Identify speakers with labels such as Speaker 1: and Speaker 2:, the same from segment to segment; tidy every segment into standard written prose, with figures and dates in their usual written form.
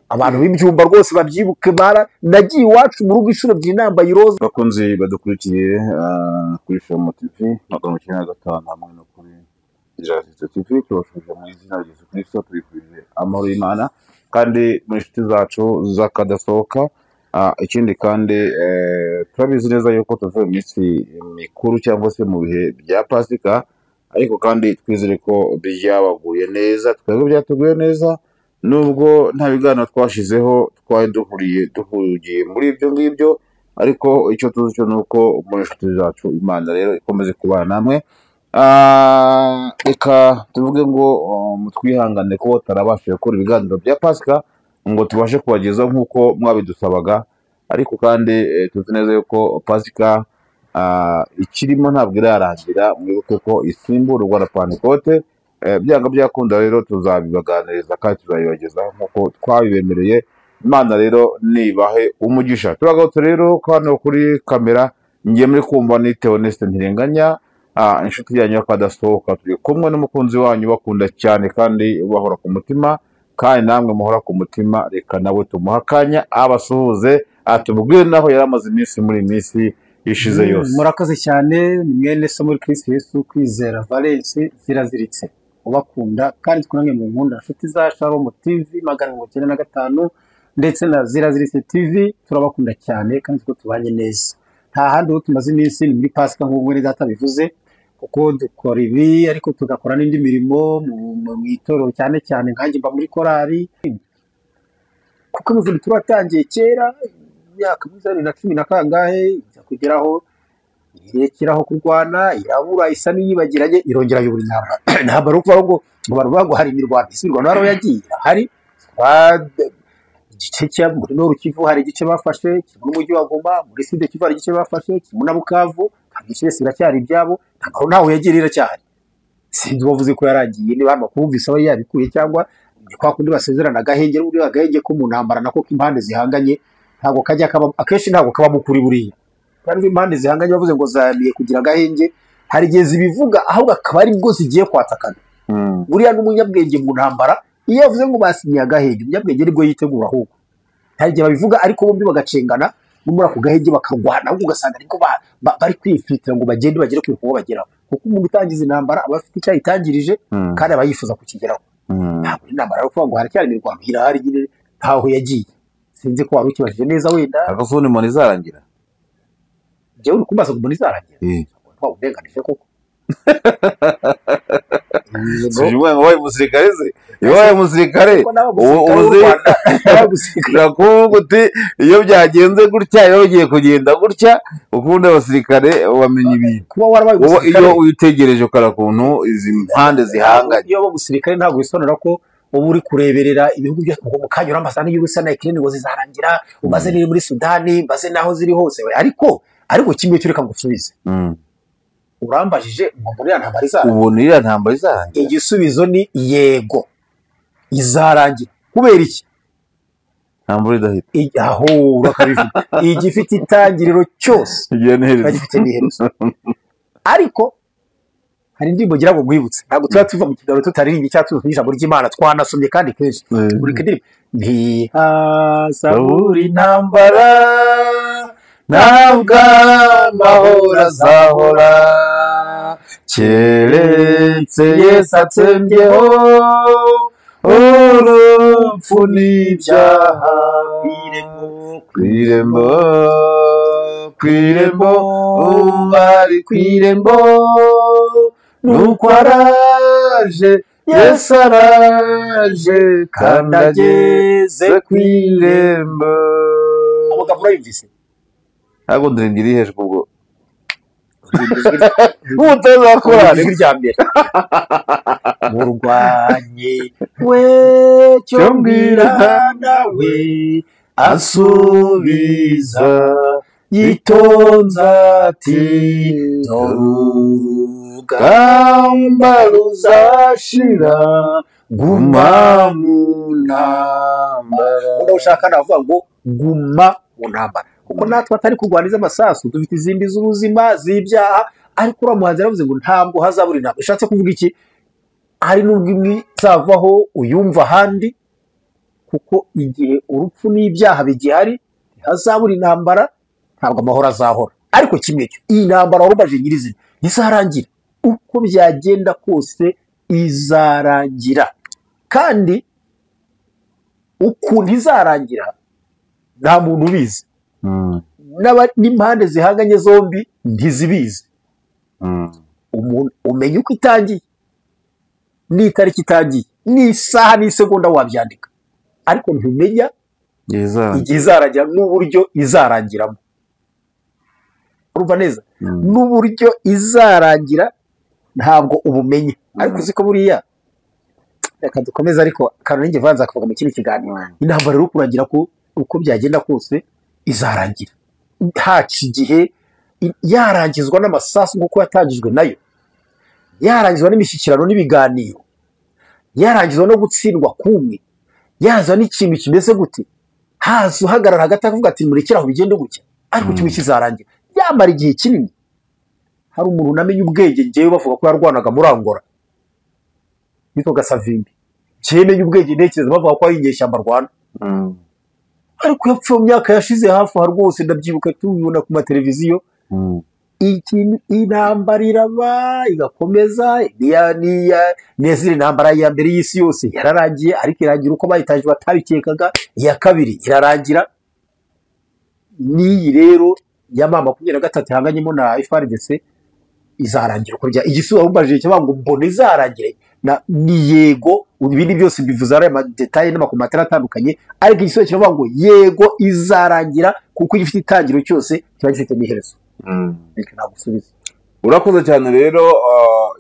Speaker 1: abantu b'ibyumba rwose babyibuke nagiye iwacu mu rugo inshuro ebyiri nambaye iroza.
Speaker 2: Bakunzi badukurikiye kuri Shyomo TV 95 hamwe no kuri Ijazitse TV tubashuje mu izina rya Yesu Kristo tubifurije amahoro y'Imana kandi mu inshuti zacu zakadasohoka. Ikindi kandi turabizi neza yuko tuvuye mu minsi mikuru cyangwa se mu bihe bya Pasika, ariko kandi twizere ko byabaguye neza, twebwe byatuguye neza nubwo nta biganiro twashizeho twari duhugiye muri ibyo ngibyo, ariko icyo tuzi cyo nuko muri inshuti zacu Imana rero ikomeze kubana namwe. Reka tuvuge ngo mutwihangane ko tarabashije gukora ibiganiro bya Pasika ngo tubashe kubageza nk'uko mwabidusabaga, ariko kandi tuzi neza yuko Pasika ikirimo ntabwo irarangira, mwibuke ko isimburwa na Pantekote. Byanga byakunda rero tuzabibaganiriza kandi tuzabibagezaho nk'uko twabibemereye. Imana rero nibahe umugisha. Turagarutse rero hano kuri kamera, ngiye muri kumva ni Theoneste Ntirenganya, inshuti yanyu y'akadasohoka. Turi kumwe n'umukunzi wanyu bakunda cyane kandi bahora ku mutima, kandi namwe muhora ku mutima. Reka nawe tumuha akanya abasuhuze, atubwire naho yari amaze iminsi muri minsi ishize yose.
Speaker 1: Murakoze cyane, ni mwene so muri Kristo Yesu Kwizera Valence Ziraziritse ubakunda kandi twunamye mu nkunda inshuti za Shyomo TV 95 ndetse na Ziraziritse TV. Turabakunda cyane kandi ko tubanye neza. Nta handi ho tumaze iminsi ni muri Pasika nk'uko ni data bivuze, kuko dukora ibi ariko tugakora n'indi mirimo mu itorero, cyane cyane nkanjye mba muri korali, kuko umuvundo turatangiye kera imyaka mizani na 10 na kangahe ijya kugeraho irekeraho kurwana, irabura isa n'iyibagiranye, irongera yubura intambara. Intambara uko ngo baruvuga ngo hari imirwano, isirwano haro yagiye hari igice cya muri Nord Kivu hari igice bafashe, mu mujyi wa Goma, muri Sud Kivu hari igice bafashe, mu na Bukavu kandi igice siracyari ibyabo, ntabwo naho yagirira cyane. Sinzi bavuze ko yaragiye, niba hano kumvise aho yabikuye cyangwa kwa kundi basezerana agahenge, uri agahenge ko mu ntambara nako impande zihanganye ntabwo kajya kaba akenshi, ntabwo kaba mukuri buriya, kandi impande zihanganye bavuze ngo zamiye kugira agahenge, hari igihe zibivuga ahubwo akaba ari bwo zigiye kwatakana. Buriya n'umunyabwenge mu ntambara iyo yavuze ngo basinyiye agahenge, umunyabwenge nibwo yitegura ahubwo. Hari igihe babivuga ariko bombi bagacengana muri ako gahenge bakarwana, ahubwo ugasanga ariko bari kwifitira ngo bagende bagere ku bikorwa bageraho, kuko umuntu utangiza intambara aba afite icyo ayitangirije kandi aba yifuza kukigeraho. Ntabwo intambara yo kuvuga ngo haracyari imirwano, irahari nyine ntaho yagiye. Sinzi ko wari ukibajije neza wenda
Speaker 2: akazuni mbona izarangira.
Speaker 1: Jewe uri kumbaza ngo mbona izarangira? Urenganije koko.
Speaker 2: Sijumwe ngo wabaye umusirikare se? Iyo wabaye umusirikare urakuvuga uti iyo byagenze gutya, iyo ugiye kugenda gutya, ukunda abasirikare wamenya ibintu.
Speaker 1: Kuba warabaye umusirikare
Speaker 2: iyo witegereje ukara kuntu izi mpande zihanganye,
Speaker 1: iyo waba umusirikare ntabwo bisobanura ko ubu uri kureberera ibihugu byose mu kanya urambaza n'iy'Uburusiya na Ukraine ngo zizarangira, umaze n'iri muri Sudani, mbaze naho ziri hose. Ariko kimwe cyo reka ngusubize. Urambajije ngo muri ya ntambara izarangira,
Speaker 2: ubona iriya ntambara izarangira?
Speaker 1: Igisubizo ni yego, izarangira. Kubera iki?
Speaker 2: Ntambara idahita.
Speaker 1: Aho urakabivuga. Igifite itangiriro cyose gifite n'iherezo. Ariko hari indirimbo ngira ngo mwibutse, ntabwo tuva mu kiganiro tutaririmba icyatsi ijambo ry'Imana twanasomye kandi kenshi. Buri kindi ntihazabura intambara, ntabwo amahoro azahora, keretse Yesu atsembyeho urupfu n'ibyaha. Kw'irembo bari kw'irembo, nuko araje, Yesu araje kandi ageze kw'irembo. Amagambo urayumvise?
Speaker 2: Ntabwo ndirimbo iri hejuru ubwo utazakora
Speaker 1: ijwi rya mbere. Murwanye we cyo mbwira nawe asubiza yitonze ati urugamba ruzashira, guma mu ntambara. Ushaka navuga ngo guma mu ntambara, kuko natwe atari kurwaniza amasasu, dufite izindi z'ubuzima z'ibyaha. Ariko uramuhanzi yaravuze ngo ntabwo hazabura intambara. Ishatse kuvuga iki? Hari n'ubwo imwe izavaho uyumva ahandi, kuko igihe urupfu n'ibyaha bigihari ntihazabura intambara, ntabwo amahoro azahora. Ariko kimwe cyo, iyi ntambara warubaje nyirizina izarangira, uko byagenda kose izarangira, kandi ukuntu izarangira nta muntu ubizi, n'impande zihanganye zombi ntizibizi. Umenya uko itangiye n'itariki itangiye n'isaha n'isegonda wabyandika, ariko ntumenya igihe izarangira n'uburyo izarangiramo. urumva neza n'uburyo izarangira ntabwo ubumenye. Ariko uzi ko buriya, reka dukomeze, ariko Karongi vanza akavuga mu kindi kiganiro, intambara rero kuragira ko uko byagenda kose izarangira, haca igihe yarangizwa n'amasasu nk'uko yatangijwe nayo, yarangizwa n'imishyikirano n'ibiganiro, yarangizwa no gutsindwa kumwe, yaza n'ikintu kimeze gute, haza uhagarara hagati akavuga ati murekeraho bigende gutya, ariko kimwe kizarangira, yamara igihe kinini. Hari umuntu namenye ubwenge ngewe bavuga ko yarwanaga muri Angola yitwaga Savimbi, ngewe menye ubwenge ntekereza bavuga ko ari inyeshyamba Rwanda, ariko yapfuye mu myaka yashize hafi aha rwose, ndabyibuka tubibona ku mateleviziyo. Intambara iraba igakomeza, nezire intambara ya mbere y'isi yose yararangiye, ariko irangira uko bayitaje batabikekaga. Iya kabiri irarangira, n'iyi rero ya mama 23 ihanganyemo na FARDC izarangira uko bya igisubizo wumbaje cyo ngo mbone izarangire ni yego. Ibindi byose bivuze ari amadetaye n'amakomatera atandukanye, ariko igisubizo kiravuga ngo yego izarangira, kuko gifite itangiro cyose kiba gifite n'iherezo. Reka nagusubiza.
Speaker 2: Urakoze cyane rero,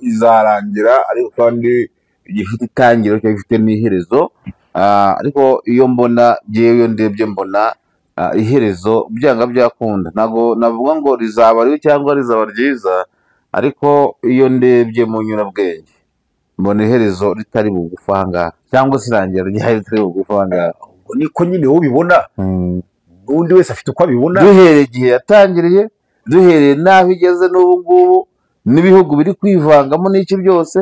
Speaker 2: izarangira ariko kandi gifite itangiro cyangwa gifite n'iherezo. Ariko iyo mbona jewe ndebye mbona iherezo byanga byakunda, nago navuga ngo rizaba ari cyangwa rizaba ryiza, ariko iyo ndebye mu nyurabwenge mbona iherezo ritari bugufanga, cyangwa se irangira ryari ritari bugufanga.
Speaker 1: Ubwo niko nyine wowe ubibona, n'undi wese afite uko abibona.
Speaker 2: Duhereye igihe yatangiriye, duhereye n'aho igeze n'ubu ngubu, n'ibihugu biri kwivangamo n'iki byose,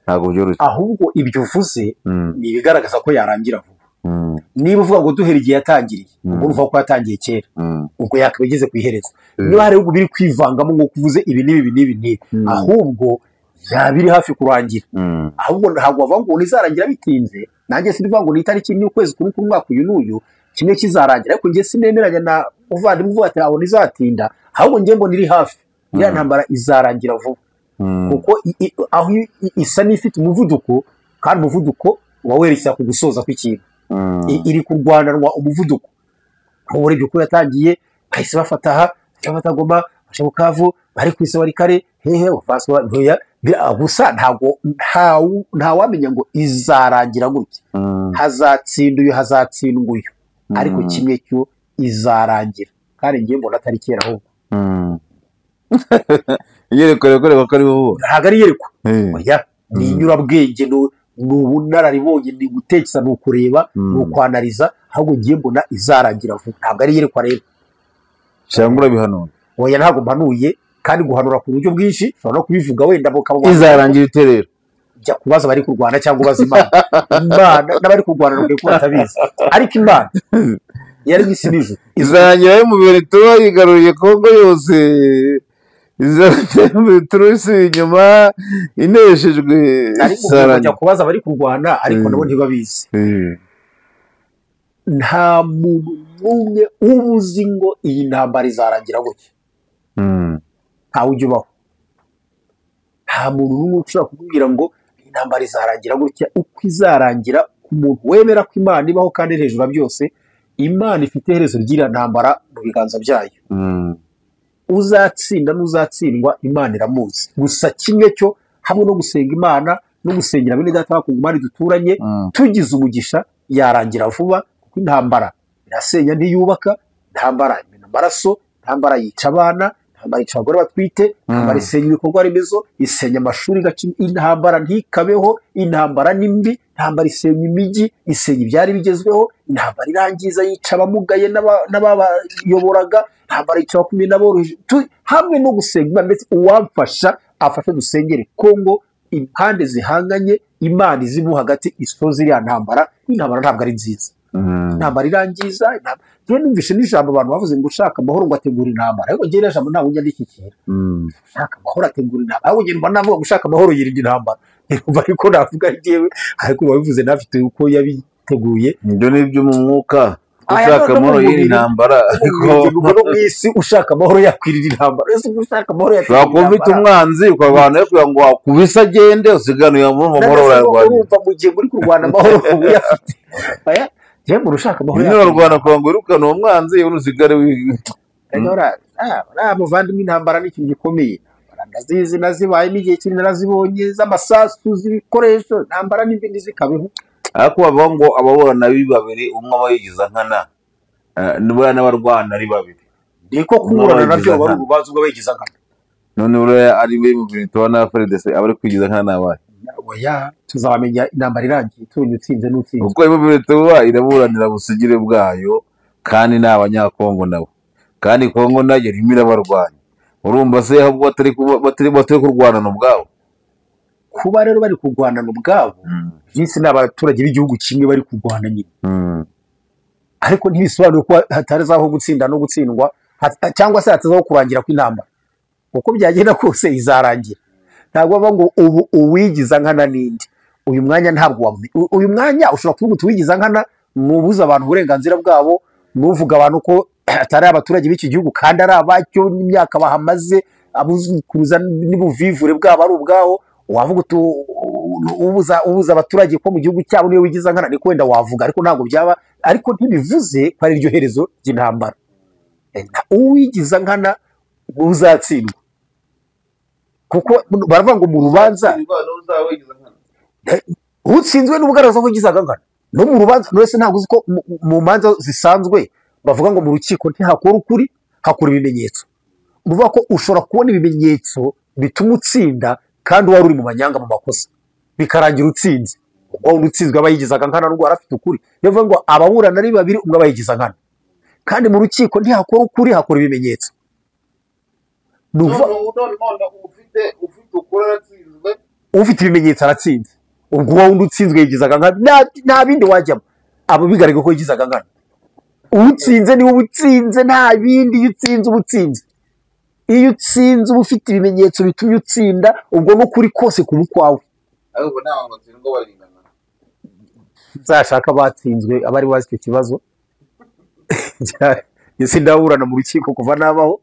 Speaker 2: ntabwo byoroshye.
Speaker 1: Ahubwo ibyo uvuze ni ibigaragaza ko yarangira vuba. Niba uvuga ngo duhere igihe yatangiriye, ubwo uvuga ko yatangiye kera, ubwo yakabigeze ku iherezo. Niba hari ibihugu biri kwivangamo ngo kuvuze ibi n'ibi, ahubwo yabiri hafi kurangira. Ahubwo ntabwo bavuga ngo nizarangira bitinze, nanjye sindivuga ngo ni itariki y'ukwezi kumwe k'umwaka uyu n'uyu kimwe kizarangira, ariko njye sinemeranya na uvandimwe uvuga ati abo nizatinda, ahubwo njye mbona iri hafi. Ya ntambara izarangira vuba, kuko aho isa n'ifite umuvuduko, kandi umuvuduko wawerisa ku gusoza kw'ikintu. Iri kurwananwa umuvuduko. Ubu urebye uko yatangiye, bahise bafata aha, bafata Goma, bafata Bukavu, bari ku isi bari kare, hehe bafaswa ntoya. Gusa nta wamenya ngo izarangira gutya, hazatsinda uyu hazatsindwa uyu, ariko kimwe cyo izarangira, kandi ngiye mbona atari kera ahubwo.
Speaker 2: Iyerekwa rero ko ari wowe,
Speaker 1: ntabwo ari iyerekwa, oya ni inyurabwenge, ni ubunararibonye, ni gutekereza, ni ukureba, ni ukwanariza. Ahubwo ngiye mbona izarangira vuba, ntabwo ari iyerekwa rero.
Speaker 2: cyangwa urabihanura?
Speaker 1: Oya ntabwo mpanuye, kandi guhanura ku buryo bwinshi ushobora no kubivuga wenda bukaba
Speaker 2: izarangira ite rero.
Speaker 1: Jya kubaza bari kurwana cyangwa ubaza Imana. Imana n'abari kurwana nubwo ko batabizi, ariko Imana yari isi n'ijuru.
Speaker 2: Izarangira yo mu bihe tuba yigaruriye Kongo yose, izarangira mu Turusi inyuma ineshejwe.
Speaker 1: Ariko jya kubaza bari kurwana, ariko nabo ntibabizi. Nta muntu n'umwe ubuzi ngo iyi ntambara izarangira gutya, ntawe ujya ubaho. Nta muntu n'umwe ushobora kukubwira ngo intambara izarangira gutya. Uko izarangira ku muntu wemera ko Imana ibaho kandi hejuru ya byose, Imana ifite iherezo ry'iriya ntambara mu biganza byayo. Uzatsinda n'uzatsindwa Imana iramuzi. Gusa kimwe cyo, hamwe no gusenga Imana no gusengera bene data bakungumani duturanye, tugize umugisha yarangira vuba, kuko intambara irasenya ntiyubaka, intambara imena amaraso, intambara yica abana, intambara yica abagore batwite, intambara isenya ibikorwa remezo, isenya amashuri, intambara ntikabeho, intambara nimbi, intambara isenya imijyi, isenya ibyari bigezweho, intambara irangiza yica abamugaye n'ababayoboraga, intambara yica abakomeye n'aboroheje. Hamwe no gusenga Imana, ndetse uwamfasha afashe dusengere Kongo, impande zihanganye Imana izimo hagati isoza iriya ntambara. Intambara ntabwo ari nziza, intambara irangiza. Njyewe numvise n'ijambo abantu bavuze ngo ushaka amahoro ngo ategura intambara, ariko njyewe ijambo ntabwo njya ndishyikira. Ushaka amahoro ategura intambara, ahubwo njye mba navuga ushaka amahoro yirinda intambara. Numva ariko navuga njyewe, ariko wabivuze ntafite uko yabiteguye.
Speaker 2: ibyo ni ibyo mu mwuka, ushaka amahoro yirinda intambara, ariko
Speaker 1: no mu isi ushaka amahoro yakwirinda intambara. Ese ushaka amahoro yakwirinda
Speaker 2: ushobora kuba ufite umwanzi ukarwana kugira ngo wakubise agende usiganuye amahoro urayarwanira.
Speaker 1: urumva mu gihe muri kurwana amahoro uba uyafite. Njyewe mu ushaka amahoro
Speaker 2: nyine urarwana kugira ngo wirukane uwo mwanzi ubundi usigare
Speaker 1: muvandimwe. Intambara ni ikintu gikomeye, ndazizi, nazibayemo igihe kinini, narazibonye, z'amasasu, z'ibikoresho. Intambara n'ibindi zikabeho,
Speaker 2: ariko bavuga ngo ababurana ari babiri umwe aba yigiza nkana, nibura n'abarwana ari babiri.
Speaker 1: niko kuburana nabyo bari urubanza ubw'abayigiza nkana.
Speaker 2: none buriya ari we mu bintu tubona FARDC aba ari kwigiza nkana n'abaye.
Speaker 1: Oya, tuzabamenya intambara irangiye tubonye utsinze n'utsinze.
Speaker 2: kuko iyo tuba iraburanira ubusugire bwayo, kandi ni abanyakongo nabo, kandi kongo nayo irimo irabarwanya. urumva se ahubwo batari kurwanana ubwabo?
Speaker 1: Kuba rero bari kurwanana ubwabo, byinshi ni abaturage b'igihugu kimwe bari kurwana nyine. Ariko ntibisobanuye ko hatazaho gutsinda no gutsindwa, cyangwa se hatazaho kurangira kw'intambara. Uko byagenda kose izarangira. Ntabwo bava ngo ubu uwigiza nkana n'indi, uyu mwanya ntabwo wamenya. Uyu mwanya ushobora kuvuga uti uwigiza nkana nubuza abantu uburenganzira bwabo, nuvuga abantu ko atari abaturage b'iki gihugu kandi ari abacyo, n'imyaka bahamaze, abuzukuruza n'ubuvivure bwabo ari ubwaho. Wavuga uti ubuza abaturage ko mu gihugu cyabo niyo wigiza nkana, ni wenda wavuga, ariko ntabwo byaba. Ariko ntibivuze ko ari ryo herezo ry'intambara. Uwigiza nkana uzatsindwa, kuko baravuga ngo mu rubanza utsinzwe n'ubugaragaza ko ugizaga nkana. No mu rubanza wese ntabwo uzi ko mu manza zisanzwe bavuga ngo mu rukiko ntihakora ukuri, hakora ibimenyetso. Uvuga ko ushobora kubona ibimenyetso bituma utsinda kandi wari uri mu manyanga, mu makosa, bikarangira utsinze. Uwo utsinzwe aba yigizaga nkana n'ubwo arafite ukuri. Niyo mvuga ngo ababurana ari babiri, umwe aba yigiza nkana, kandi mu rukiko ntihakora ukuri, hakora ibimenyetso. Ufite ibimenyetso aratsinze. Ubwo wowe undi utsinzwe yigizaga nkana, nta bindi wajyamo. Abo bigaragara ko yigizaga nkana. Utsinze niwe utsinze, nta bindi. Iyo utsinze uba utsinze. Iyo utsinze uba ufite ibimenyetso bitumye utsinda, ubwo n'ukuri kose kuba ukwawe. Nzashaka batsinzwe abari bazi icyo kibazo. Ese ndaburana mu rukiko kuva nabaho,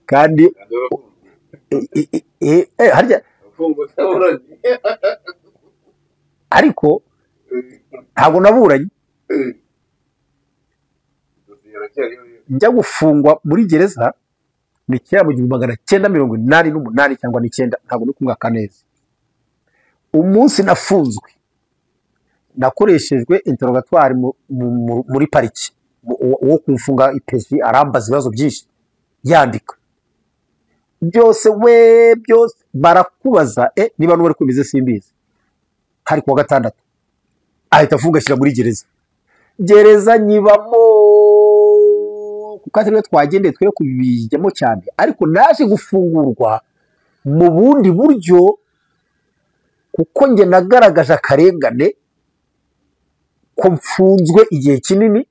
Speaker 1: kandi harya ariko ntabwo naburanye. Njya gufungwa muri gereza ni kera mu 1988 cyangwa 9, ntabwo ndi kumwaka neza. Umunsi nafunzwe nakoreshejwe interrogatoire muri pariki, uwo kumfunga ipeji arambaza ibibazo byinshi yandika byose, byose barakubaza niba n'uwari kwemeze simbizi. Hari kuwa gatandatu ahita afunga ashyira muri gereza nyibamo, kuko atari twagendeye twe kubijyamo cyane. Ariko naje gufungurwa mu bundi buryo, kuko njye nagaragaje akarengane ko mfunzwe igihe kinini.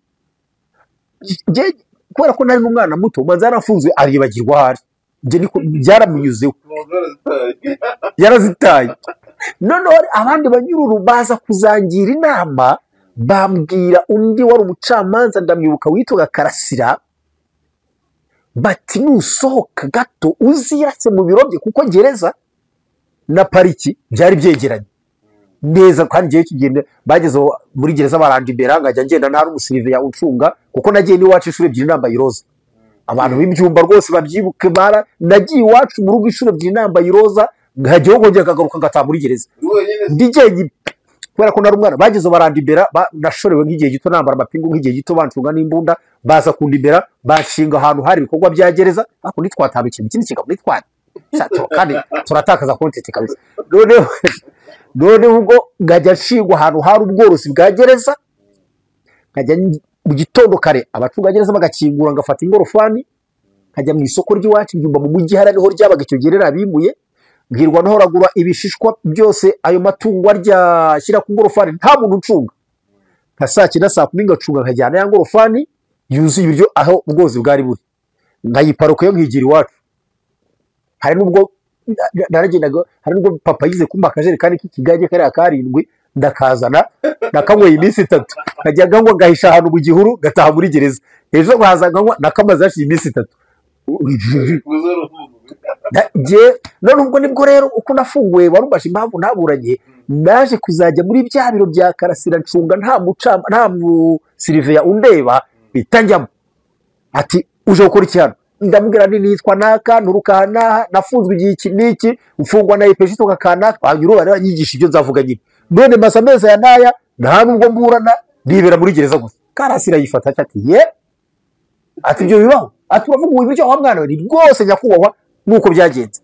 Speaker 1: Kubera ko nari n'umwana muto, manza yarafunzwe aribagirwa ahari. Njye niko byaramunyuzeho, yarazitaye. Noneho abandi banyururu baza kuzangira inama, bambwira undi wari umucamanza ndamwibuka witwaga Karasira, bati nusohoka gato uzirase mu biro bye, kuko gereza na pariki byari byegeranye neza. Kandi igihe kigenda bageze muri gereza baranda imbere, ngajya ngenda ntari umusirive ya ucunga, kuko nagiye n'iwacu inshuro ebyiri nambaye iroza. Abantu b'ibyumba rwose babyibuke, nagiye iwacu mu rugo inshuro ebyiri nambaye iroza, nkajyaho nkongera nkagaruka ngataha muri gereza ndigenye, kubera ko nari umwana. Bageze baranda imbere, nashorewe nk'igihe gito nambara amapingu nk'igihe gito, bancunga n'imbunda, baza kunda imbere bashinga ahantu hari ibikorwa bya gereza. Ariko nitwataba ikintu kindi kigabo nitwara, kandi turatakaza kontenti kabisa. Noneho ubwo ngajya nshingwa ahantu hari ubworozi bwa gereza, nkajya mu gitondo kare abacungagereza bagakingura, ngafata ingorofani nkajya mu isoko ry'iwacu Byumba mu mujyi, hari niho ryabaga icyo gihe rero bimuye. mbwirwa ntoragura ibishishwa byose ayo matungo arya ashyira ku ngorofani nta muntu ucunga nka saa cyenda saa kumi ngacunga nkajyana ya ngorofani yuzuye ibiryo aho ubworozi bwari buri nkayiparuka yo nkigira iwacu hari n'ubwo naragendaga hari n'ubwo papa yize kumpa akajerekani k'ikigage kariya karindwi ndakazana nakanyweye iminsi 3 nkajyaga ngo ngahisha ahantu mu gihuru gataha muri gereza ejo nkazaga ngo nakamaze hashize iminsi 3 none ubwo nibwo rero uko nafunguye warubasha impamvu ntaburanye naje kuzajya muri bya biro bya Karasira ncunga nta musiriveya undeba bitanjyamo ati uje gukora iki hano ndamubwira nitwa naka nurukana nafunzwe igihe iki niki mfungwa na ipeshi toka kana banyuru baranyigisha ibyo nzavuga nyine none masa meza ya naya nta nubwo mburana nibera muri gereza gusa Karasira yifata ati ye ati ibyo bibaho ati bavuga ibyo wa mwana we rwose nyakubahwa nuko byagenze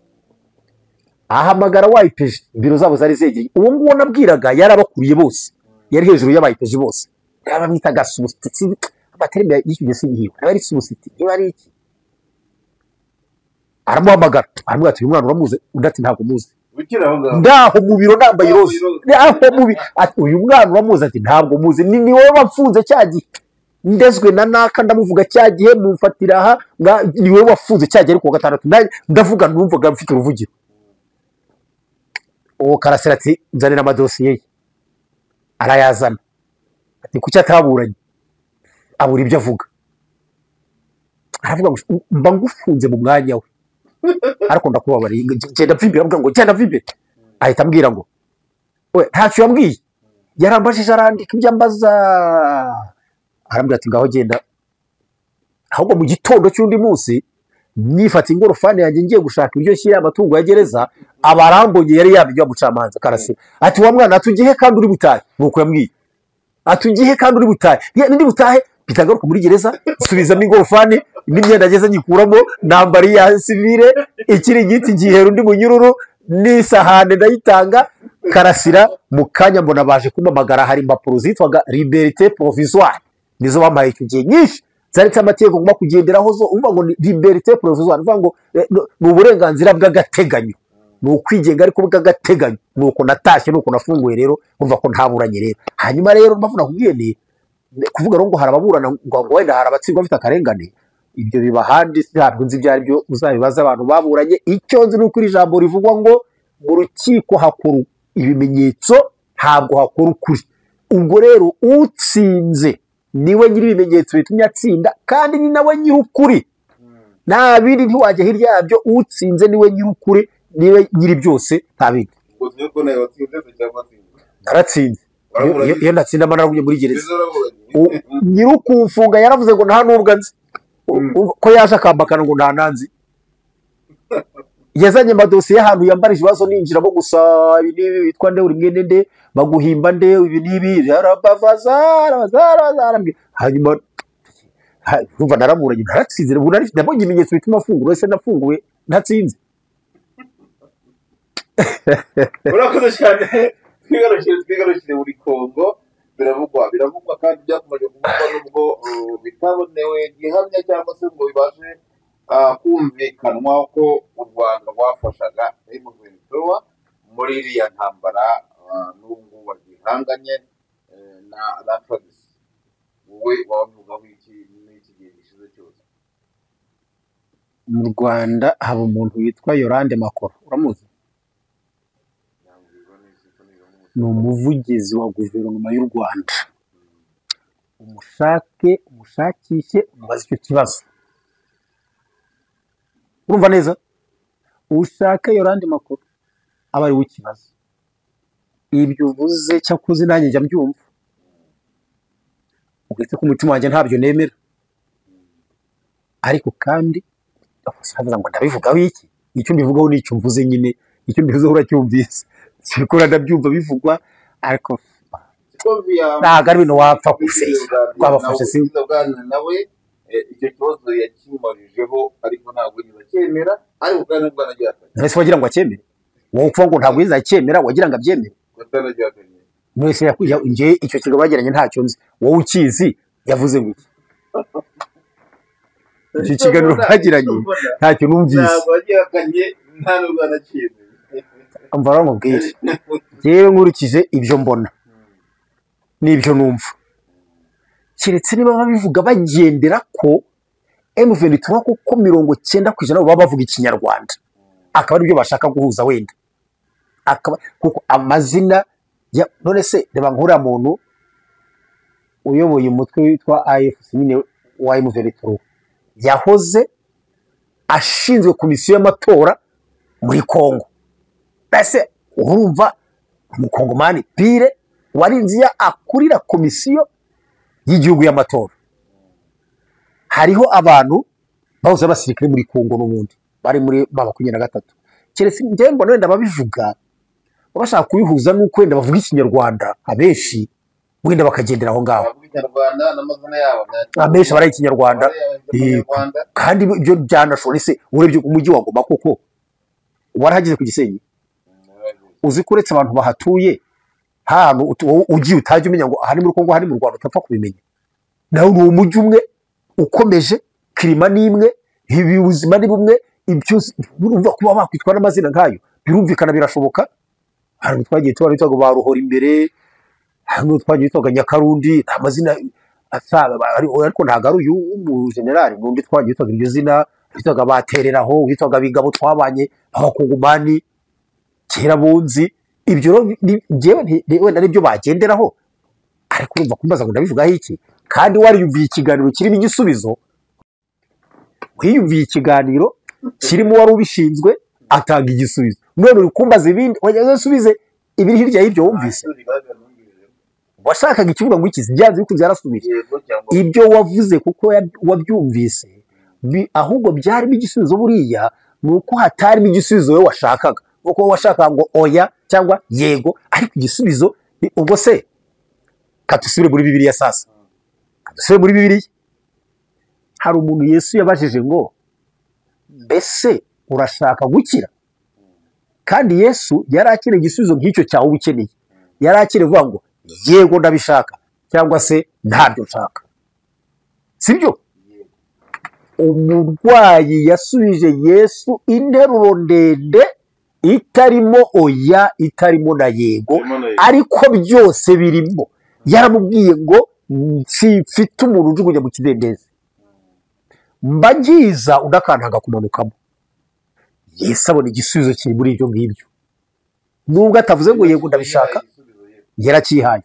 Speaker 1: ahamagara wayipeje biro zabo zari zegeye uwo nguwo nabwiraga yarabakuriye bose yari hejuru y'abayipeje bose yabamwitaga substitute abaterime y'icyo singiye ari substitute niba ari iki aramuhamagara aramubwira ati uyu mwana uramuze undi ati ntabwo muzi ndaho mu biro nambaye rose ndaho mu ati uyu mwana uramuze ati ntabwo muzi ni wowe wafunze cyagihe ndezwe na naka ndamuvuga cyagihe mumfatira aha ni wowe wafunze cyagihe ariko 6 ndavuga numvaga mfite uruvugiro uwo Karasira ati nzanira amadosiye ye arayazana ati kuki ataburanye abura ibyo avuga aravuga ngo mba ngufunze mu mwanya we ariko ndakubabariye ngenda mvimbira avuga ngo genda mvimbire ahita ambwira ngo we ntacyo yambwiye yarambajije arandika ibyo ambaza arambwira ati ngaho genda ahubwo mu gitondo cy'undi munsi nifata ingorofani yanjye ngiye gushaka ibyo shyira amatungo ya gereza abarambonye yari yabijya gucamanza Karasira ati wa mwana atugihe kandi uri butahe nuko yambwiye atugihe kandi uri butahe ndi butahe bitagaruka muri gereza subizamo ingorofani n'imyenda ageze nyikuramo nambari ya civile ikiri giti ngihera undi munyururu n'isahane ndayitanga Karasira mu kanya mbona baje kumamagara hari impapuro zitwaga liberté provisoire nizo bampaye icyo gihe nyinshi zanditse amategeko ngomba kugenderaho zo umva ngo liberté provisoire umva ngo ni uburenganzira bw'agateganyo ni ukwigenga ariko bw'agateganyo nuko natashye nuko nafunguye rero umva ko ntaburanye rero hanyuma rero mbavuna kubwiye ni kuvuga ngo harababurana ngo wenda harabatsirwa bafite akarengane ibyo biba handi ntabwo nzi ibyo ari byo uzabibaza abantu baburanye icyo nzi nuko iri jambo rivugwa ngo mu rukiko hakora ibimenyetso ntabwo hakora ukuri ubwo rero utsinze niwe nyiri ibimenyetso bitumye atsinda kandi ni nawe nyiri ukuri nta bindi ntiwajya hirya yabyo utsinze niwe nyiri ukuri niwe nyiri byose nta bindi naratsinze iyo natsinda amana naraguye muri gereza nyiri ukumfunga yaravuze ngo nta nubwo nzi ko yaje akambakana ngo nta nanzi yazanye amadosiye y'ahantu yambarije ibibazo ninjiramo gusa ibi n'ibi bitwa nde uri mwene nde baguhimba nde ibi n'ibi yarababaza hanyuma numva naraburanye naratsinze nabonye ibimenyetso bituma afungura ese nafunguwe ntatsinze
Speaker 2: urakoze cyane twigarukire muri Kongo biravugwa kandi byakomeje kuvugwa nubwo bitabonewe gihamya cyangwa se ngo bibashe kumvikanwa ko u Rwanda rwafashaga M23 muri iriya ntambara n'ubu bagihanganye na FARDC wowe wavugaho iki n'iki gihe gishize cyose
Speaker 1: mu Rwanda haba umuntu witwa Yolande Makoro uramuzi ni umuvugizi wa guverinoma y'u Rwanda umushakishe umubaze icyo kibazo urumva neza ushake Yolande Makoro aba ari w'ikibazo ibyo uvuze cyakoze nanjye njya mbyumva ugetse ku mutima wanjye ntabyo nemera ariko kandi avuga ngo ndabivugaho iki icyo mbivugaho n'icyo mvuze nyine icyo mbivuzeho uracyumvise sikora ndabyumva bivugwa ariko ntabwo ari ibintu wapfa gusenya twabafashe si
Speaker 2: nawe icyo kibazo yakimarijeho ariko ntabwo yizacyemera ariko kandi Bwana Gihakanye
Speaker 1: ese wagira ngo acyemere wowe kuvuga ngo ntabwo yizacyemera wagira ngo abyemere mwese ngiye icyo kigo bagiranye ntacyo nzi wowe ukizi yavuze ngo iki kiganiro bagiranye ntacyo numvise
Speaker 2: ntabwo Gihakanye nta n'ubwo anacyemera
Speaker 1: umva baramubwira yewe nkurikije ibyo mbona n'ibyo numva keretse niba babivuga bagendera ko M23 kuko 90% baba bavuga ikinyarwanda akaba aribyo bashaka guhuza wenda akaba kuko amazina ya none se reba nkura muntu uyoboye umutwe witwa AFC nyine wa M23 yahoze ashinzwe komisiyo y'amatora muri Kongo base urumva umukongomani pire warinziya akurira komisiyo y'igihugu y'amatora hariho abantu bahoze abasirikare muri Kongo n'ubundi bari muri 23 keretse njye mbona wenda babivuga bashaka kubihuza nuko wenda bavuga ikinyarwanda abenshi wenda bakagendera aho ngaho
Speaker 2: ikinyarwanda n'amazina yabo
Speaker 1: abenshi baraye ikinyarwanda kandi ibyo byanashobora se urebye umujyi wa Goma koko warahageze ku Gisenyi uzi kuretse abantu bahatuye hano ugiye utajya umenya ngo ahari muri Kongo hari mu Rwanda utapfa kubimenya naho ni umujyi umwe ukomeje kirima nimwe ibi ubuzima ni bumwe ibyo urumva kuba bakwitwa n'amazina nkayo birumvikana birashoboka hari twagiye tuba bitwa baruhora imbere hano twagiye twaga Nyakarundi amazina asaba ariko ntago ari uyu mu general n'undi twagiye twaga iryo zina bitwaga batereraho bitwaga bigabo twabanye abakongomani kera bunzi ibyo jewe wenda nibyo bagenderaho ariko urumva kumbaza ngo ndabivugaho iki kandi wariyumviye ikiganiro kirimo igisubizo wiyumviye ikiganiro kirimo wari ubishinzwe atanga igisubizo none ukumbaza ibindi wajyasubize ibiri hirya y'ibyo wumvise washakaga ikivuga ngo ikizi byanze bikunze yarasubije ibyo wavuze kuko wabyumvise ahubwo byarimo igisubizo buriya nuko hatarimo igisubizo we washakaga kuko washakaga ngo oya cyangwa yego ariko igisubizo ubwo se katusubire muri Bibiliya sasa katusubire muri Bibiliya hari umuntu Yesu yabajije ngo mbese urashaka gukira kandi Yesu yari akire igisubizo nk'icyo cyawe ubukeneye yari akire vuga ngo yego ndabishaka cyangwa se ntabyo nshaka sibyo umurwayi yasubije Yesu interuro ndende itarimo oya itarimo na yego ariko byose birimo yaramubwiye ngo mfite umuntu ujugunya mu kidendezi mbagiza udakantanga kumanukamo Yesu abona igisubizo kiri muri ibyo ngibyo nubwo atavuze ngo yego ndabishaka yarakihaye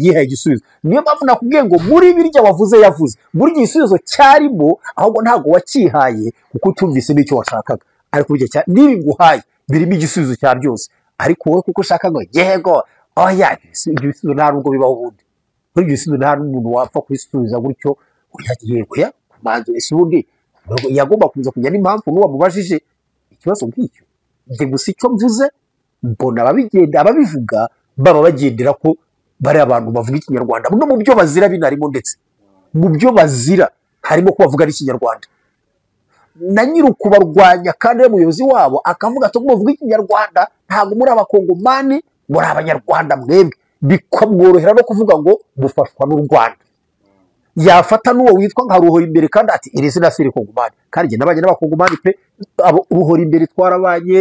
Speaker 1: yihaye igisubizo niyo mpamvu nakubwiye ngo muri birya wavuze yavuze muri igisubizo cyarimo ahubwo ntago wakihaye kuko utumvise n'icyo washakaga ariko burya nibi nguhaye birimo igisubizo cya byose ariko wowe kuko ushaka ngo yego oya igisubizo nta nubwo bibaho ubundi muri igisubizo nta n'umuntu wapfa kubisubiza gutyo yego ya kumanzo ese ubundi yagomba kuza kujya n'impamvu n'uwamubajije ikibazo nk'icyo nde gusa icyo mvuze mbona ababivuga baba bagendera ko bari abantu bavuga ikinyarwanda no mu byo bazira binarimo ndetse mu byo bazira harimo ko bavuga ikinyarwanda na nyirukubarwanya kandi umuyobozi wabo akavuga ati muvuga ikinyarwanda ntabwo muri abakongomani muri abanyarwanda mwebwe bikamworohera no kuvuga ngo mufashwa n'u Rwanda yafata n'uwo witwa nka Ruhora imbere kandi ati iri zina siri kongomani kandi njye nabanye n'abakongomani pe Ruhora imbere twarabanye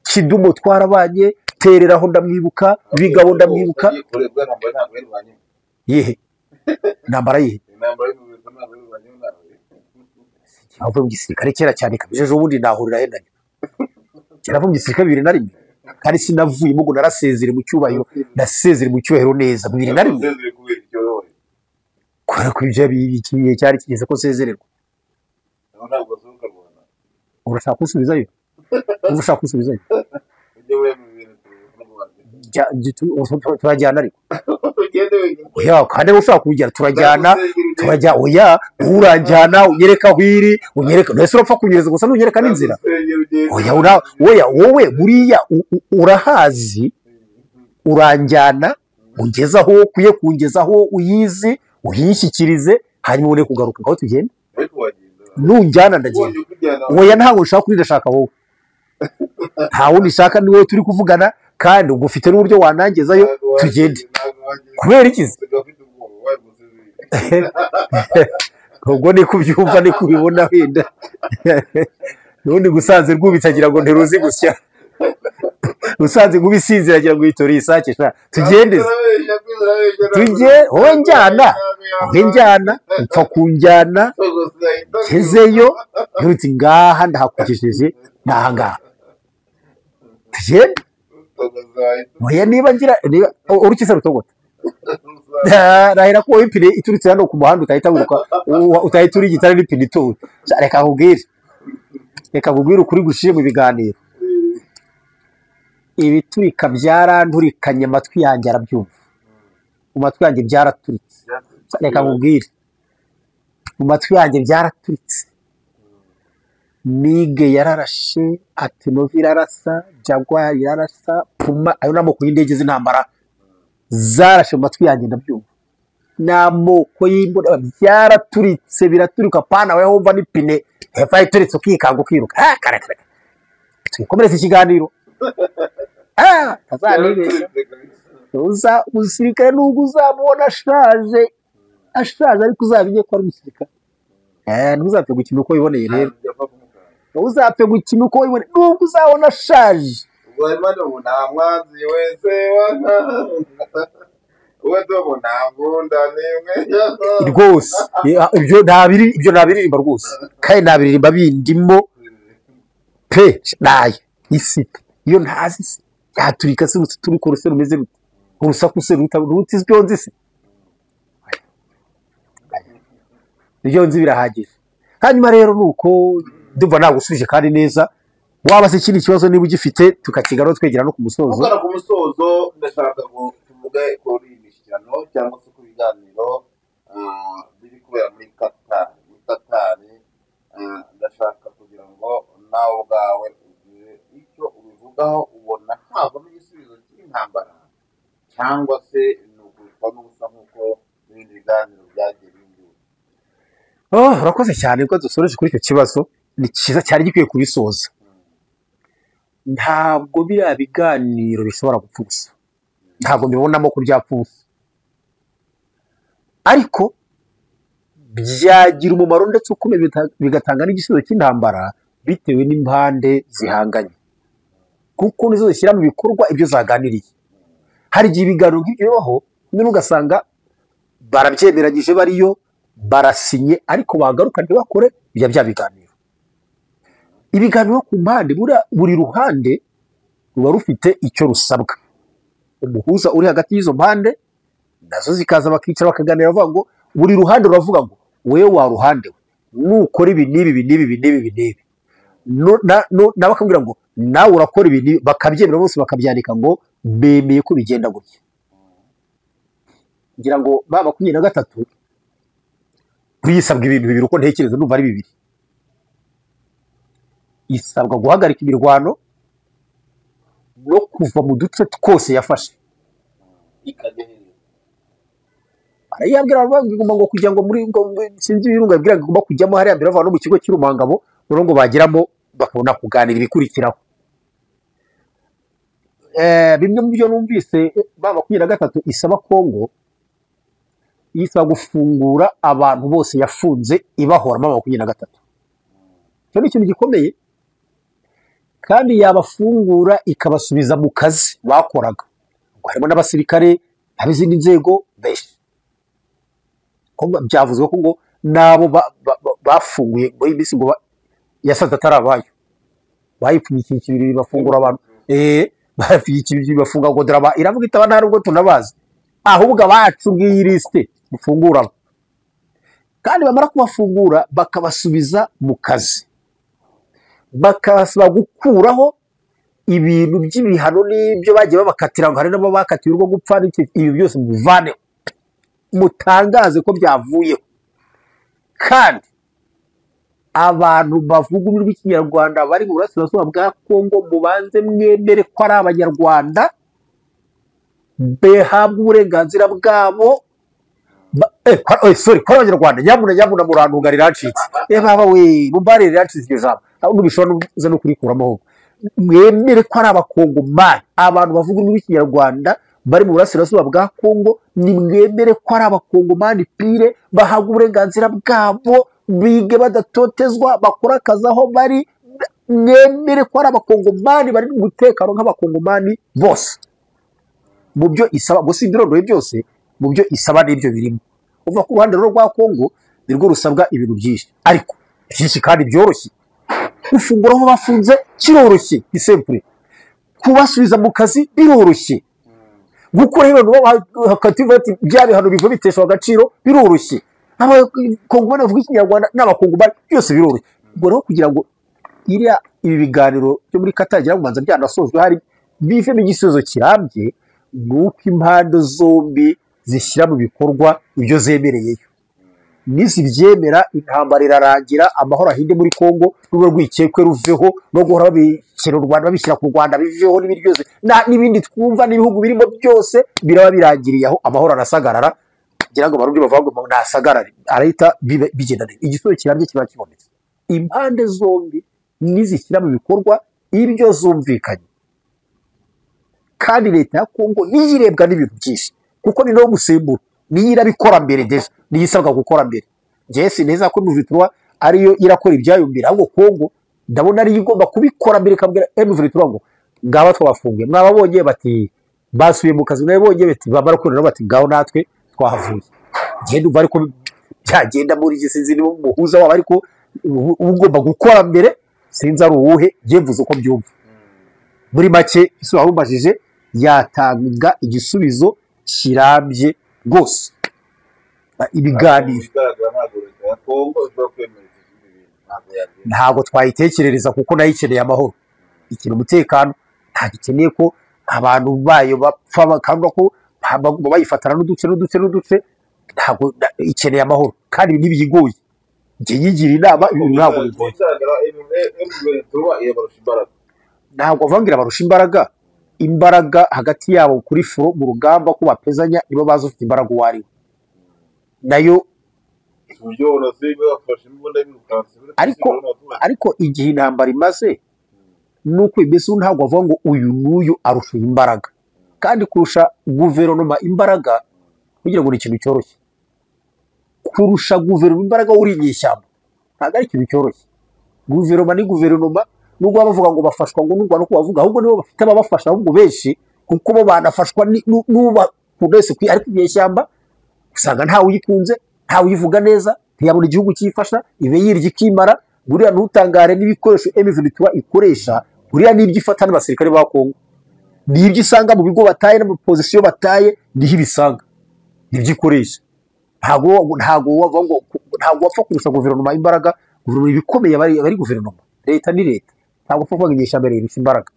Speaker 1: Kidumo twarabanye tereraho ndamwibuka bigabo ndamwibuka yehe nambara yehe avuye mu gisirikare kera cyane kabijeje ubundi nahurira he nayo kera mu gisirikare 2001 kandi sinavuyemo ngo narasezere mu cyubahiro nasezere mu cyubahiro neza 2001 kwara ko ibyo bikiye cyari kigeze ko sezererwa urashaka kusubizayo urashaka kusubizayo turajyana ariko oya kandi ushaka kujya turajyana turajya oya urajyana unyereka hwiri unyereka nese urapfa kunyereza gusa nunyereka n'inzira oya wowe buriya urahazi uranjyana ungezaho kuye kungezaho uyizi uhishyikirize hanyuma ubone kugaruka aho tugenda nunjyana ndagenda oya ntabwo ushaka kuri ndashaka wowe nta wundi shaka ni wowe turi kuvugana kandi ugufite n'uburyo wanangezayo tugende kubera iki ubwo ni kubyumva ni kubibona wenda n'undi gusanze rwubitse agira ngo nteruzi gusya usanze nk'ubisinzira agira ngo yitora isake sha tugendeze wowe njyana upfa kunjyana ngezeyo nturutse ngaha ndahakugejeje nahangaha tugende oya niba ngira urukisa rutogota rahera ko ipine iturutse hano ku muhanda utahita wiruka utahita uri gitare n'ipine itura reka nkubwire ukuri gushiye mu biganiro ibiturika byaranturikanye amatwi yanjye arabyumva mu matwi yanjye byaraturitse reka nkubwire mu matwi yanjye byaraturitse Mige yararashe Atinovi irarasa Jaguar irarasa Puma ayo n'amoko y'indege z'intambara zarashe mu matwi yanjye ndabyumva n'amoko y'imbona byaraturitse biraturika pana we wumva n'ipine hefa ituritse ukikanga ukiruka karakara twikomereza ikiganiro azanibeshya umusirikare nubwo uzamubona ashaje ariko uzabinye ko ari umusirikare ntuzapfe gukina uko wiboneye rero uzapfe gukina uko wiboneye nubwo uzabona ashaje
Speaker 2: nta mwanzi wese we dobo ntangunda nimwe
Speaker 1: rwose ibyo ntabiririmba rwose kandi ntabiririmba bindimo pe naye isite iyo ntazi se yaturika se turi ku rusero rumeze rute urusaku se ruti ibyo nzi se ibyo nzi birahagije hanyuma rero nuko ndumva nagusubije kandi neza waba se ikindi kibazo niba ugifite tukakigaruka twegera no ku musozo
Speaker 2: ndashaka ngo tuvuge kuri imishyikirano cyangwa se ku biganiro biri kubera muri Katari ndashaka kugira ngo nawe ubwawe ugire icyo ubivugaho ubona havamo igisubizo cy'intambara cyangwa se ni ukubitwa n'ubusa nk'uko n'ibindi biganiro byagiye bindura.
Speaker 1: Urakoze cyane ko dusoreje kuri icyo kibazo ni cyiza cyari gikwiye kubisoza ntabwo biriya biganiro bishobora gupfa ubusa ntabwo mbibonamo ko byapfa ubusa ariko byagira umumaro ndetse ukomeye bigatanga n'igisubizo cy'intambara bitewe n'impande zihanganye kuko nizo zishyira mu bikorwa ibyo zaganiriye hari igihe ibiganiro nk'ibyo bibaho nyine ugasanga barabyemeranyije bariyo barasinye ariko bagaruka ntibakore bya biganiro ibiganiro ku mpande buri ruhande ruba rufite icyo rusabwa umuhuza uri hagati y'izo mpande nazo zikaza bakicara bakaganira bavuga ngo buri ruhande ruravuga ngo wewe wa ruhande nukora ibi n'ibi nawe akambwira ngo nawe urakora ibi bakabyemera bose bakabyandika ngo bemeye ko bigenda gutya ngira ngo ba 23 kuyisabwa ibintu bibiri uko ntekereza numva ari bibiri isabwa guhagarika imirwano no kuva mu duce twose yafashe arayabwira bagomba ngo kujya ngo muri sinzi ibirunga yabwira ngo igomba kujyamo hariya mbere bava no mu kigo cy'Urumangabo ngo bagiramo bakabona kuganira ibikurikiraho bimwe mu byo numvise ba 23 isaba Kongo yisaba gufungura abantu bose yafunze ibahora mu 23 cyo ni ikintu gikomeye kandi yabafungura ikabasubiza mu kazi bakoraga harimo n'abasirikare abizindi nzego benshi byavuzwe ko ngo nabo bafunguye muri bisi ngo yasaza atarabayo bayipfunyikira ikibiri bafungura abantu bafite bafunga ngo drama iravuga itaba nta rubwo tunabazi ahubwo abacu ngiyi liste mufungura kandi bamara kubafungura bakabasubiza mu kazi bakasaba gukuraho ibintu by'ibihano n'ibyo bagiye babakatira ngo hari nabo bakatiwe urwo gupfa ibi byose muvane mutangaze ko byavuyeho kandi abantu bavuga ururimi rw'Ikinyarwanda bari mu burasirazuba bwa Kongo mubanze mwemere ko ari abanyarwanda behabwa uburenganzira bwabo ko abanyarwanda nyamuna murantunga riracitse baba we mumbarire riracitse iryo jambo n'ubishobora no kurikuramo mwemere ko ari abakongomani abantu bavuga ururimi rw'Ikinyarwanda bari mu burasirazuba bwa Kongo ni mwemere ko ari abakongomani pire bahabwa uburenganzira bwabo bige badatotezwa bakora akazi aho bari mwemere ko ari abakongomani bari mu mutekano nk'abakongomani bose. Mu byo isaba gusa ibirondoye byose, mu byo isaba n'ibyo birimo. Uva ku ruhande rwa Kongo nirwo rusabwa ibintu byinshi, ariko byinshi kandi byoroshye. Gufungura aho bafunze kiroroshye, ni simple. Kubasubiza mu kazi biroroshye. Gukora ibintu hakativu ati bya bihano biva biteshwa agaciro biroroshye. Abakongomani bavuga ikinyarwanda n'abakongomani byose biroroshye. Ubwo rero kugira ngo iriya ibi biganiro byo muri Katagira kubanza byanasojwe hari bivemo igisubizo kirambye, nuko impande zombi zishyira mu bikorwa ibyo zemereyeyo. Nizibyemera intambara irarangira, amahoro ahinde muri Kongo, n'urwo rwikekwe ruveho, no guhora babishyira u Rwanda babishyira ku Rwanda biveho, n'ibindi byose n'ibindi twumva n'ibihugu birimo byose biraba birangiriye aho, amahoro arasagarara. Kugira ngo abarundi bavuga ngo nasagarare, arahita bigenda neza. Igisubizo kirambye kiba kibonetse. Impande zombi nizishyira mu bikorwa ibyo zumvikanye, kandi leta ya Kongo niyirebwa n'ibintu byinshi, kuko ni no gusimbura, niyo irabikora mbere deje, niyo isabwa gukora mbere. Njye sineza ko M23 ariyo irakora ibyayumbira, ahubwo Kongo ndabona ariyo igomba kubikora mbere, ikabwira M23 ngo ngaba twafungiye, mwababonye bati basubiye mu kazi, mwabonye bati bamara kurira bati ngaho natwe twahavuye. Njye ndumva ariko byagenda muri gisinzi ni muhuza wabo, ariko ugomba gukora mbere sinzi ari uwuhe, njye mvuze uko byumva. Muri make isura rumbajije yatanga igisubizo kirambye rwose. Ibiganiro ntabwo twayitekerereza kuko nayo ikeneye amahoro, ikeneye umutekano, ntabwo ikeneye ko abantu bayo bapfa bakanga ko bayifatana n'uduce, ntabwo ikeneye amahoro, kandi ibi ntibiyigoye. Njye yigira inama ntabwo bigoye. Ntabwo avangira barusha imbaraga hagati yabo kuri furo mu rugamba ko bapezanya, nibo bazi ufite imbaraga uwo ari we. Nayo ariko igihe intambara imaze nuko ibese ntabwo avuga ngo uyu n'uyu arusha imbaraga, kandi kurusha guverinoma imbaraga kugira ngo ni ikintu cyoroshye. Kurusha guverinoma imbaraga uri inyeshyamba ntabwo ari ikintu cyoroshye. Guverinoma ni guverinoma, nubwo bavuga ngo bafashwa ngo n'u Rwanda ko bavuga, ahubwo nibo bafite ababafasha ahubwo benshi, kuko bo banafashwa n'uba wese ariko inyeshyamba usanga ntawe uyikunze, ntawe uyivuga neza, ntiyabona igihugu cyifasha, ibe yirya ikimara. Buriya ntutangare n'ibikoresho M23 ikoresha, buriya n'ibyo ifata n'abasirikare ba Kongo, n'ibyo isanga mu bigo bataye n'amapozisiyo bataye, niho ibisanga n'ibyo ikoresha. Ntabwo wapfa kurusha guverinoma imbaraga. Guverinoma ibikomeye bari guverinoma, leta ni leta, ntabwo wapfa kuvuga inyeshyamba irusha imbaraga.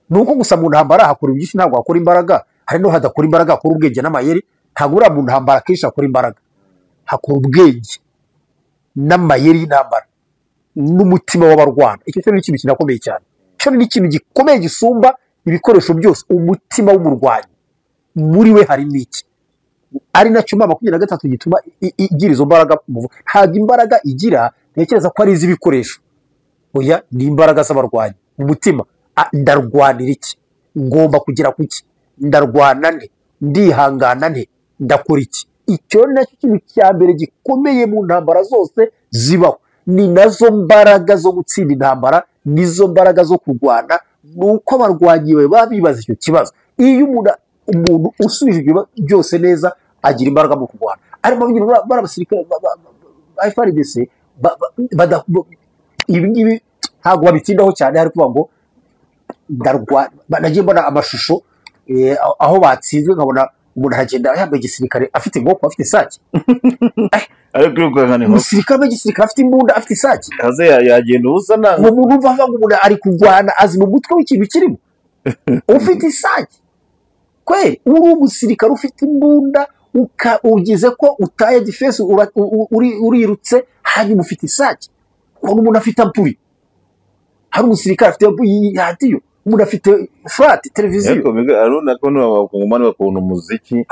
Speaker 1: Nuko gusa mu ntambara hakora byinshi, ntabwo hakora imbaraga, hari no hadakora imbaraga, hakora ubwenge n'amayeri. Ntabwo uriya mu ntambara kenshi hakora imbaraga, hakora ubwenge n'amayeri y'intambara n'umutima w'abarwana. Icyo cyo ni ikintu kinakomeye cyane, cyo ni ikintu gikomeye gisumba ibikoresho byose. Umutima w'umurwanyi muri we harimo iki, ari nacyo 23 gituma igira izo mbaraga. Ntabwo imbaraga igira ntekereza ko ari iz'ibikoresho, oya, ni imbaraga z'abarwanyi. Umutima, ndarwanira iki, ngomba kugira kuki, ndarwana nte, ndihangana nte, ndakora iki. Icyo nacyo kintu cya mbere gikomeye mu ntambara zose zibaho. Ni nazo mbaraga zo gutsinda intambara, nizo mbaraga zo kurwana. Nuko abarwanyi bawe baba bibaza icyo kibazo. Iyo umuntu usubije ibyo byose neza agira imbaraga mu kurwana. Arimo barabasirikare ba FARDC ibi ngibi ntabwo babitindaho cyane, hari kuvuga ngo ndarwana. Nagiye mbona amashusho aho batsinzwe, nkabona umuntu aragenda yambaye igisirikare, afite inkoko, afite isake. Umusirikare w'igisirikare afite imbunda, afite isake,
Speaker 2: yagenda ubusa nanga.
Speaker 1: uwo muntu umva avuga ngo umuntu ari kurwana, azi mu mutwe w'ikintu kirimo, ufite isake. Kweri uri umusirikare ufite imbunda, ugize ko utaye defense, urirutse, hanyuma ufite isake. Uwo umuntu afite ampuri, hari umusirikare afite radiyo, umuntu afite flat televiziyo.
Speaker 2: Aruna ko n'abakongomani bakunda umuziki,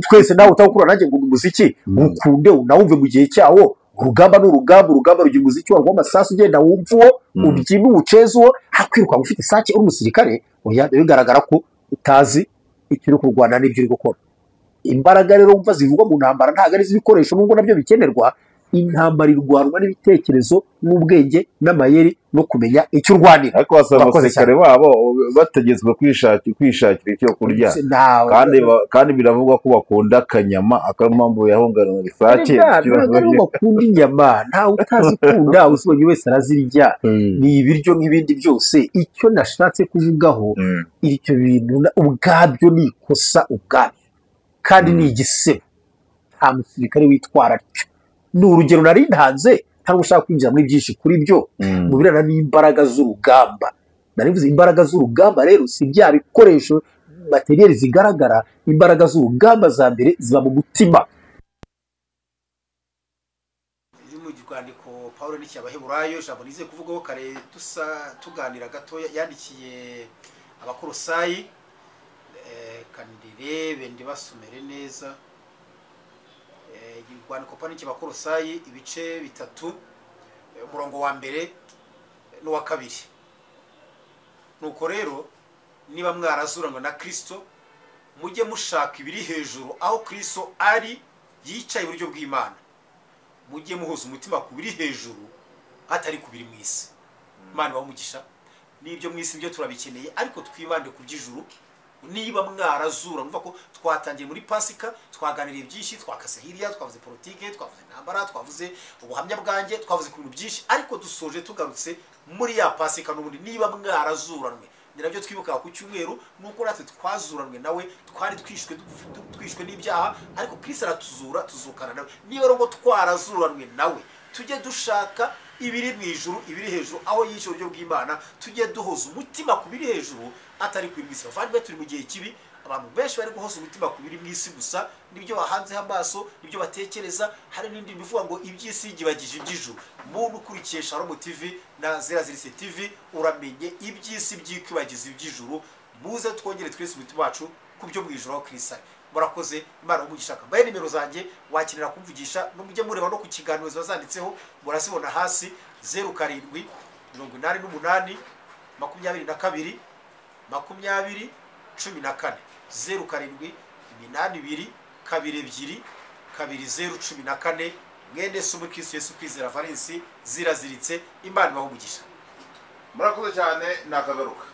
Speaker 1: twese nawe utakura nanjye ngo umuziki ukunde unawumve mu gihe cyawo. Urugamba n'urugamba, urugamba rugira umuziki wawo amasasu, ugenda wumva uwo, ubyina uwuceza uwo. Hakwiruka ufite isake uri umusirikare, oya, bigaragara ko utazi icyo uri kurwana n'ibyo uri gukora. Imbaraga rero umva zivugwa mu ntambara ntabwo ari iz'ibikoresho, nubwo nabyo bikenerwa, intambara irwanwa n'ibitekerezo n'ubwenge n'amayeri no kumenya icyo urwanira.
Speaker 2: ariko wasanga abasirikare babo bategetswe kwishakira icyo kurya kandi biravugwa ko bakunda akanyama, akaba mpamvu yahungana isake.
Speaker 1: Ntabwo bakunda inyama, ntawe utazikunda, usibye wese arazirya. Ni ibiryo nk'ibindi byose. Icyo nashatse kuvugaho, icyo bintu ubwabyo ni ikosa ubwabyo kandi ni igisebo. Nta musirikare witwara atyo. Ni urugero nari ntanze, ntabwo ushaka kwinjira muri byinshi kuri byo mu birana n'imbaraga z'urugamba. Narivuze imbaraga z'urugamba rero si bya bikoresho materiyeri zigaragara. Imbaraga z'urugamba za mbere ziba mu mutima. Iri mu rwandiko Pawulo yandikiye Abaheburayo, ijambo nize kuvugaho kare tuganira gato, yandikiye Abakolosayi, kandirebe ndibasomere neza. Rwandiko Pawulo yandikiye Abakolosayi ibice 3, umurongo wa mbere n'uwa kabiri. Nuko rero niba mwarazuranywe na Kristo, mujye mushaka ibiri hejuru aho Kristo ari yicaye iburyo bw'Imana. Mujye muhuza umutima ku biri hejuru atari ku biri mu isi. Imana bamugisha. N'ibyo mu isi byo turabikeneye, ariko twibande ku by'ijuru. Niba mwarazura, mvuga ko twatangiye muri Pasika, twaganiriye byinshi, twakase hirya, twavuze politike, twavuze intambara, twavuze ubuhamya bwanjye, twavuze ku bintu byinshi, ariko dusoje tugarutse muri ya Pasika n'ubundi. Niba mwarazuranwe, ni nabyo twibuka ku cyumweru, nuko natwe twazuranwe nawe, twari twishwe n'ibyaha, ariko Kristo aratuzura, tuzukana nawe. Niba rero twarazuranwe nawe, tujye dushaka ibiri mu ijuru, ibiri hejuru aho yicaye uburyo bw'Imana. Tujye duhoza umutima ku biri hejuru atari ku isi. Bavandimwe, turi mu gihe kibi, abantu benshi bari guhoza umutima ku biri mu isi gusa, nibyo bahanzeho amaso, nibyo batekereza. Hari n'indi bivuga ngo iby'isi gibagije iby'ijuru. Muntu ukurikiye Shalom TV na Zerazirise TV, uramenye iby'isi byikwibagiza iby'ijuru. Muze twongere twese umutima wacu ku byo mu ijuru aho Kristo ari. Murakoze, Imana umugishaka. Baye nimero zanjye wakenera kumvugisha, n'umujye mureba no ku kiganiro zazanditseho, murasibona hasi 07 88 22 20 20 14 07 82 22 2014. Mwene se umukristo Yesu Kwizera Valens Ziraziritse. Imana ibahe umugisha.
Speaker 2: Murakoze cyane, nakagaruka.